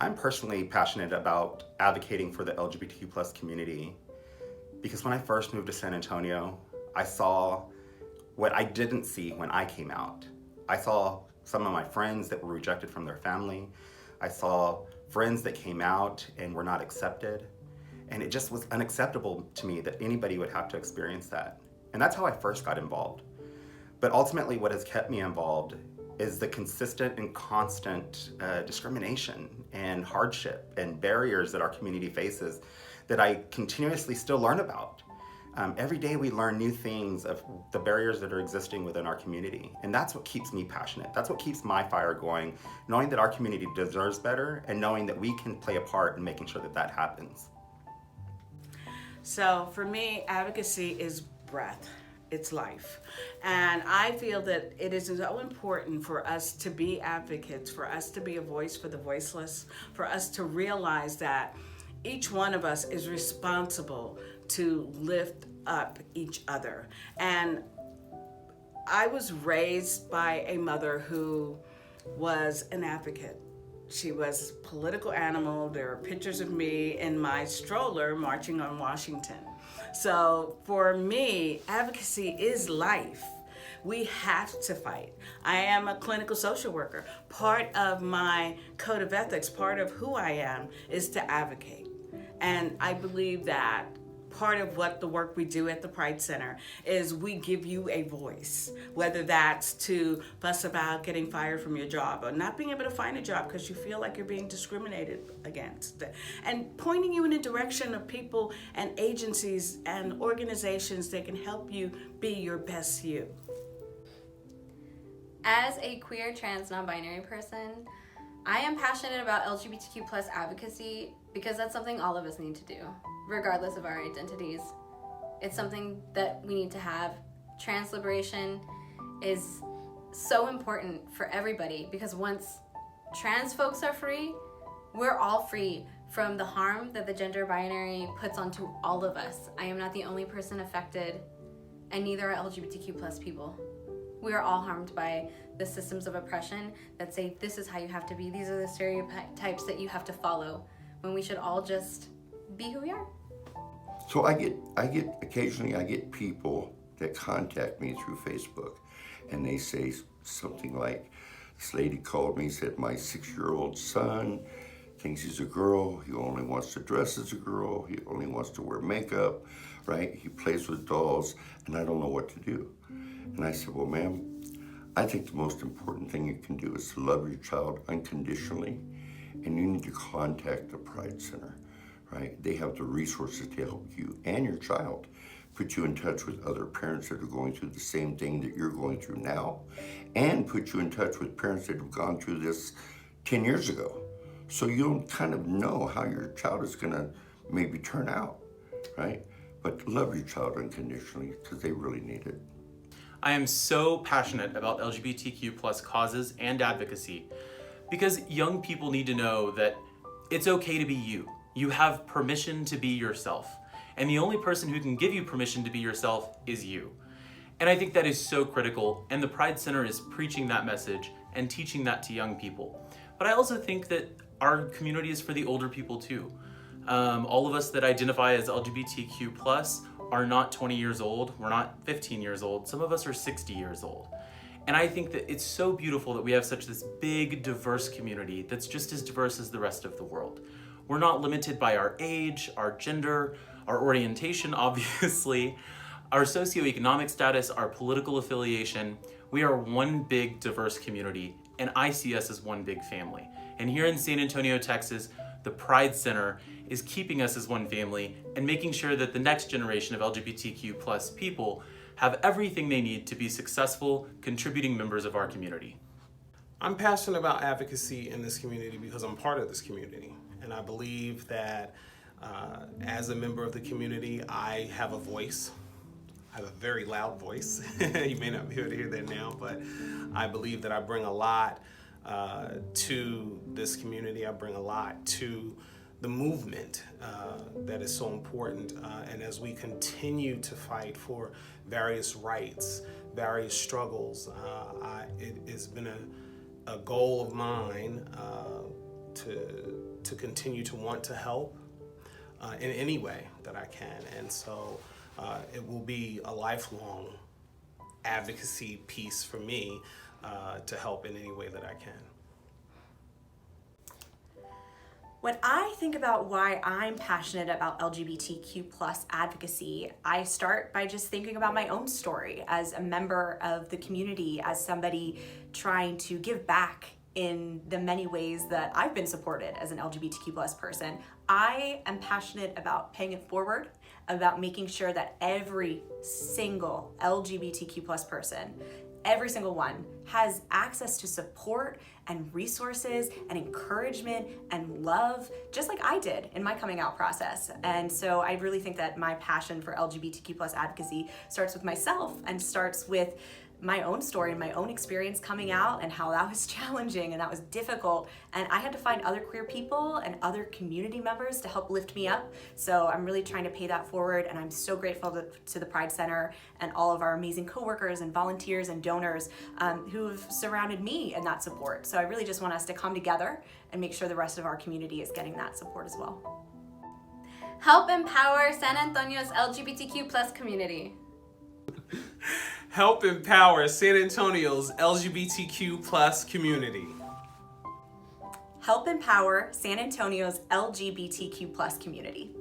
I'm personally passionate about advocating for the LGBTQ plus community because when I first moved to San Antonio, I saw what I didn't see when I came out. I saw some of my friends that were rejected from their family. I saw friends that came out and were not accepted. And it just was unacceptable to me that anybody would have to experience that. And that's how I first got involved. But ultimately, what has kept me involved is the consistent and constant discrimination and hardship and barriers that our community faces that I continuously still learn about. Every day we learn new things of the barriers that are existing within our community. And that's what keeps me passionate. That's what keeps my fire going, knowing that our community deserves better and knowing that we can play a part in making sure that that happens. So for me, advocacy is breath. It's life. And I feel that it is so important for us to be advocates, for us to be a voice for the voiceless, for us to realize that each one of us is responsible to lift up each other. And I was raised by a mother who was an advocate. She was a political animal. There are pictures of me in my stroller marching on Washington. So for me, advocacy is life. We have to fight. I am a clinical social worker. Part of my code of ethics, part of who I am, is to advocate. And I believe that part of what the work we do at the Pride Center is we give you a voice, whether that's to fuss about getting fired from your job or not being able to find a job because you feel like you're being discriminated against, and pointing you in a direction of people and agencies and organizations that can help you be your best you. As a queer, trans, non-binary person, I am passionate about LGBTQ plus advocacy because that's something all of us need to do, regardless of our identities. It's something that we need to have. Trans liberation is so important for everybody because once trans folks are free, we're all free from the harm that the gender binary puts onto all of us. I am not the only person affected, and neither are LGBTQ plus people. We are all harmed by the systems of oppression that say this is how you have to be, these are the stereotypes that you have to follow, when we should all just be who we are. So occasionally I get people that contact me through Facebook and they say something like, this lady called me, said my 6-year-old son thinks he's a girl, he only wants to dress as a girl, he only wants to wear makeup, right? He plays with dolls and I don't know what to do. And I said, well, ma'am, I think the most important thing you can do is to love your child unconditionally, and you need to contact the Pride Center, right? They have the resources to help you and your child, put you in touch with other parents that are going through the same thing that you're going through now, and put you in touch with parents that have gone through this 10 years ago. So you'll kind of know how your child is gonna maybe turn out, right? But love your child unconditionally because they really need it. I am so passionate about LGBTQ plus causes and advocacy because young people need to know that it's okay to be you. You have permission to be yourself. And the only person who can give you permission to be yourself is you. And I think that is so critical, and the Pride Center is preaching that message and teaching that to young people. But I also think that our community is for the older people too. All of us that identify as LGBTQ plus are not 20 years old, we're not 15 years old, some of us are 60 years old. And I think that it's so beautiful that we have such this big, diverse community that's just as diverse as the rest of the world. We're not limited by our age, our gender, our orientation, obviously, our socioeconomic status, our political affiliation. We are one big, diverse community, and I see us as one big family. And here in San Antonio, Texas, the Pride Center is keeping us as one family and making sure that the next generation of LGBTQ plus people have everything they need to be successful, contributing members of our community. I'm passionate about advocacy in this community because I'm part of this community. And I believe that as a member of the community, I have a voice. I have a very loud voice. You may not be able to hear that now, but I believe that I bring a lot to this community. I bring a lot to the movement that is so important. And as we continue to fight for various rights, various struggles, it has been a goal of mine to continue to want to help in any way that I can. And so it will be a lifelong advocacy piece for me to help in any way that I can. When I think about why I'm passionate about LGBTQ plus advocacy, I start by just thinking about my own story as a member of the community, as somebody trying to give back in the many ways that I've been supported as an LGBTQ plus person. I am passionate about paying it forward, about making sure that every single LGBTQ plus person, every single one, has access to support and resources and encouragement and love, just like I did in my coming out process. And so I really think that my passion for LGBTQ plus advocacy starts with myself and starts with my own story and my own experience coming out and how that was challenging and that was difficult. And I had to find other queer people and other community members to help lift me up. So I'm really trying to pay that forward, and I'm so grateful to the Pride Center and all of our amazing coworkers and volunteers and donors who've surrounded me in that support. So I really just want us to come together and make sure the rest of our community is getting that support as well. Help empower San Antonio's LGBTQ plus community. Help empower San Antonio's LGBTQ plus community. Help empower San Antonio's LGBTQ plus community.